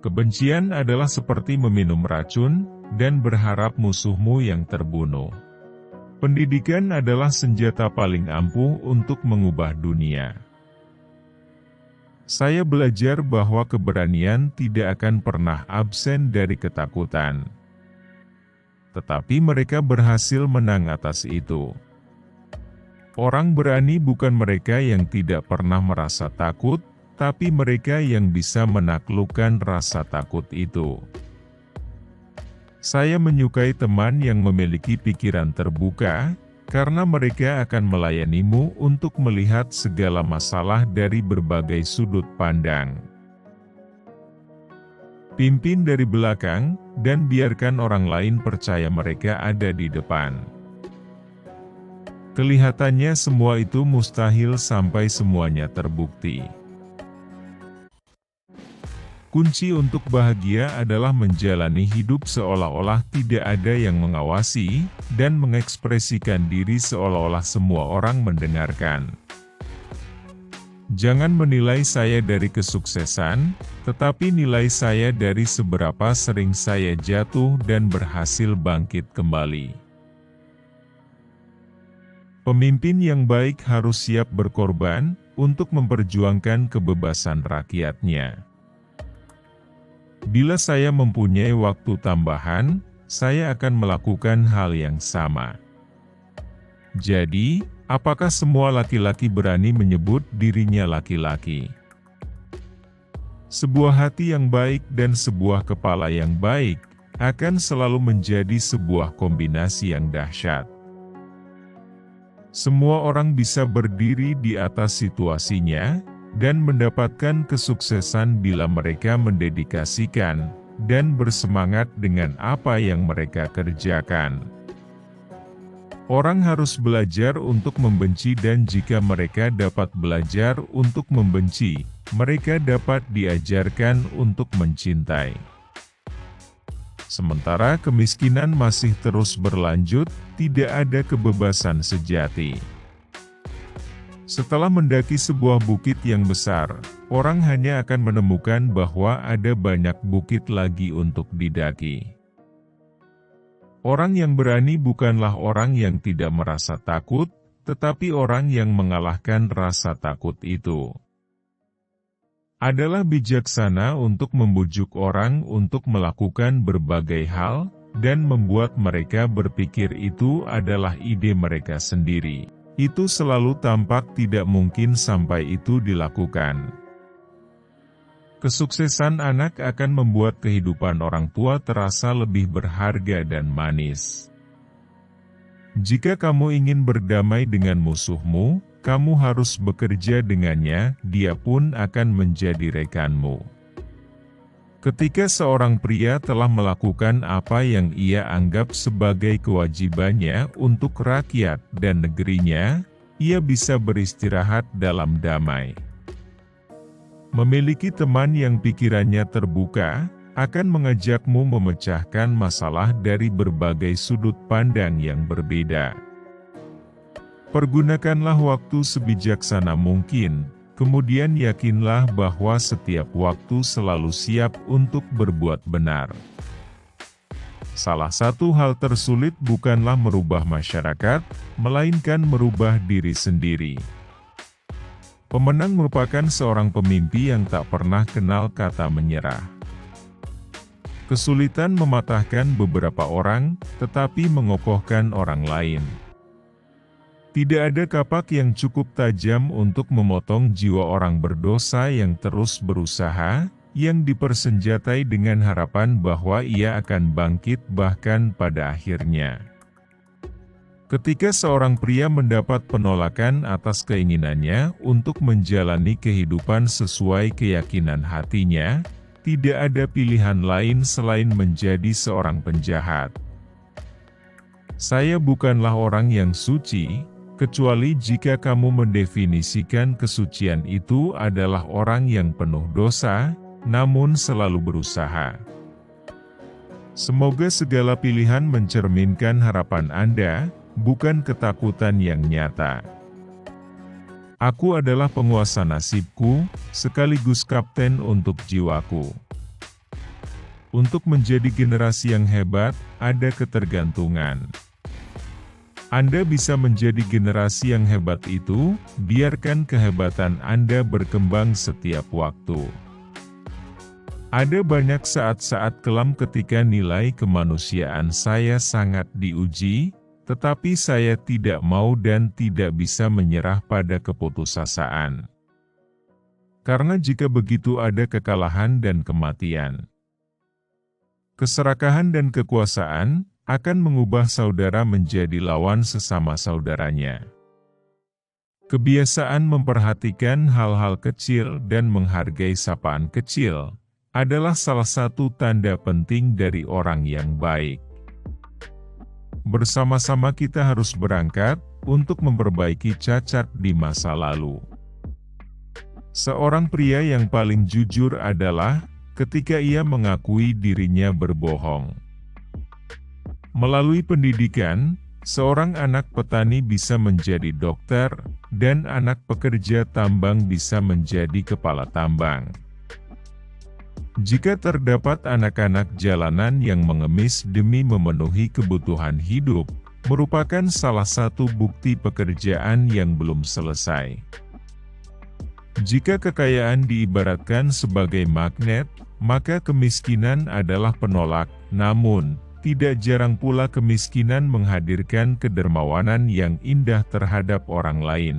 Kebencian adalah seperti meminum racun, dan berharap musuhmu yang terbunuh. Pendidikan adalah senjata paling ampuh untuk mengubah dunia. Saya belajar bahwa keberanian tidak akan pernah absen dari ketakutan. Tetapi mereka berhasil menang atas itu. Orang berani bukan mereka yang tidak pernah merasa takut, tapi mereka yang bisa menaklukkan rasa takut itu. Saya menyukai teman yang memiliki pikiran terbuka, karena mereka akan melayanimu untuk melihat segala masalah dari berbagai sudut pandang. Pimpin dari belakang, dan biarkan orang lain percaya mereka ada di depan. Kelihatannya semua itu mustahil sampai semuanya terbukti. Kunci untuk bahagia adalah menjalani hidup seolah-olah tidak ada yang mengawasi, dan mengekspresikan diri seolah-olah semua orang mendengarkan. Jangan menilai saya dari kesuksesan, tetapi nilai saya dari seberapa sering saya jatuh dan berhasil bangkit kembali. Pemimpin yang baik harus siap berkorban untuk memperjuangkan kebebasan rakyatnya. Bila saya mempunyai waktu tambahan, saya akan melakukan hal yang sama. Jadi, apakah semua laki-laki berani menyebut dirinya laki-laki? Sebuah hati yang baik dan sebuah kepala yang baik akan selalu menjadi sebuah kombinasi yang dahsyat. Semua orang bisa berdiri di atas situasinya, dan mendapatkan kesuksesan bila mereka mendedikasikan, dan bersemangat dengan apa yang mereka kerjakan. Orang harus belajar untuk membenci dan jika mereka dapat belajar untuk membenci, mereka dapat diajarkan untuk mencintai. Sementara kemiskinan masih terus berlanjut, tidak ada kebebasan sejati. Setelah mendaki sebuah bukit yang besar, orang hanya akan menemukan bahwa ada banyak bukit lagi untuk didaki. Orang yang berani bukanlah orang yang tidak merasa takut, tetapi orang yang mengalahkan rasa takut itu. Adalah bijaksana untuk membujuk orang untuk melakukan berbagai hal, dan membuat mereka berpikir itu adalah ide mereka sendiri. Itu selalu tampak tidak mungkin sampai itu dilakukan. Kesuksesan anak akan membuat kehidupan orang tua terasa lebih berharga dan manis. Jika kamu ingin berdamai dengan musuhmu, kamu harus bekerja dengannya, dia pun akan menjadi rekanmu. Ketika seorang pria telah melakukan apa yang ia anggap sebagai kewajibannya untuk rakyat dan negerinya, ia bisa beristirahat dalam damai. Memiliki teman yang pikirannya terbuka, akan mengajakmu memecahkan masalah dari berbagai sudut pandang yang berbeda. Pergunakanlah waktu sebijaksana mungkin, kemudian yakinlah bahwa setiap waktu selalu siap untuk berbuat benar. Salah satu hal tersulit bukanlah merubah masyarakat, melainkan merubah diri sendiri. Pemenang merupakan seorang pemimpi yang tak pernah kenal kata menyerah. Kesulitan mematahkan beberapa orang, tetapi mengokohkan orang lain. Tidak ada kapak yang cukup tajam untuk memotong jiwa orang berdosa yang terus berusaha, yang dipersenjatai dengan harapan bahwa ia akan bangkit bahkan pada akhirnya. Ketika seorang pria mendapat penolakan atas keinginannya untuk menjalani kehidupan sesuai keyakinan hatinya, tidak ada pilihan lain selain menjadi seorang penjahat. Saya bukanlah orang yang suci, kecuali jika kamu mendefinisikan kesucian itu adalah orang yang penuh dosa, namun selalu berusaha. Semoga segala pilihan mencerminkan harapan Anda, bukan ketakutan yang nyata. Aku adalah penguasa nasibku, sekaligus kapten untuk jiwaku. untuk menjadi generasi yang hebat, ada ketergantungan. Anda bisa menjadi generasi yang hebat itu, biarkan kehebatan Anda berkembang setiap waktu. Ada banyak saat-saat kelam ketika nilai kemanusiaan saya sangat diuji, tetapi saya tidak mau dan tidak bisa menyerah pada keputusasaan. Karena jika begitu ada kekalahan dan kematian. Keserakahan dan kekuasaan akan mengubah saudara menjadi lawan sesama saudaranya. Kebiasaan memperhatikan hal-hal kecil dan menghargai sapaan kecil adalah salah satu tanda penting dari orang yang baik. Bersama-sama kita harus berangkat untuk memperbaiki cacat di masa lalu. Seorang pria yang paling jujur adalah ketika ia mengakui dirinya berbohong. Melalui pendidikan, seorang anak petani bisa menjadi dokter, dan anak pekerja tambang bisa menjadi kepala tambang. Jika terdapat anak-anak jalanan yang mengemis demi memenuhi kebutuhan hidup, merupakan salah satu bukti pekerjaan yang belum selesai. Jika kekayaan diibaratkan sebagai magnet, maka kemiskinan adalah penolak, namun tidak jarang pula kemiskinan menghadirkan kedermawanan yang indah terhadap orang lain.